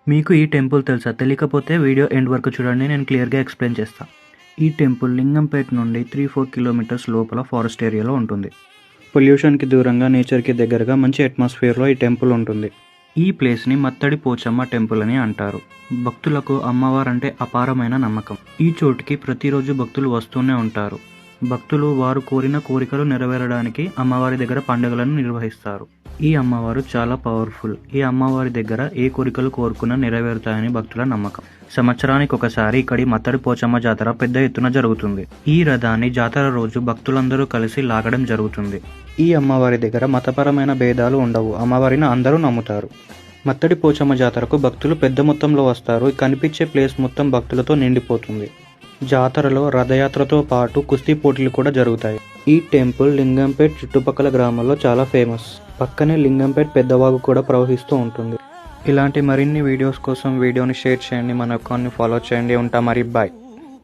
మీకు ఈ టెంపుల్ తెలుసా? తెలియకపోతే వీడియో ఎండ్ వరకు చూడండి, నేను క్లియర్గా ఎక్స్ప్లెయిన్ చేస్తా. ఈ టెంపుల్ లింగంపేట నుండి 3-4 కిలోమీటర్స్ లోపల ఫారెస్ట్ ఏరియాలో ఉంటుంది. పొల్యూషన్కి దూరంగా, నేచర్కి దగ్గరగా మంచి అట్మాస్ఫియర్లో ఈ టెంపుల్ ఉంటుంది. ఈ ప్లేస్ని మత్తడి పోచమ్మ టెంపుల్ అని అంటారు. భక్తులకు అమ్మవారంటే అపారమైన నమ్మకం. ఈ చోటుకి ప్రతిరోజు భక్తులు వస్తూనే ఉంటారు. భక్తులు వారు కోరిన కోరికలు నెరవేరడానికి అమ్మవారి దగ్గర పండుగలను నిర్వహిస్తారు. ఈ అమ్మవారు చాలా పవర్ఫుల్. ఈ అమ్మవారి దగ్గర ఏ కోరికలు కోరుకున్నా నెరవేరుతాయని భక్తుల నమ్మకం. సంవత్సరానికి ఒకసారి ఇక్కడి మత్తడి పోచమ్మ జాతర పెద్ద ఎత్తున జరుగుతుంది. ఈ రథాన్ని జాతర రోజు భక్తులందరూ కలిసి లాగడం జరుగుతుంది. ఈ అమ్మవారి దగ్గర మతపరమైన భేదాలు ఉండవు. అమ్మవారిని అందరూ నమ్ముతారు. మత్తడి పోచమ్మ జాతరకు భక్తులు పెద్ద మొత్తంలో వస్తారు. కనిపించే ప్లేస్ మొత్తం భక్తులతో నిండిపోతుంది. జాతరలో రథయాత్రతో పాటు కుస్తీ పోటీలు కూడా జరుగుతాయి. ఈ టెంపుల్ లింగంపేట్ చుట్టుపక్కల గ్రామాల్లో చాలా ఫేమస్. పక్కనే లింగంపేట్ పెద్దవాగు కూడా ప్రవహిస్తూ ఉంటుంది. ఇలాంటి మరిన్ని వీడియోస్ కోసం వీడియోని షేర్ చేయండి, మన అకౌంట్ని ఫాలో చేయండి. ఉంటా మరి, బాయ్.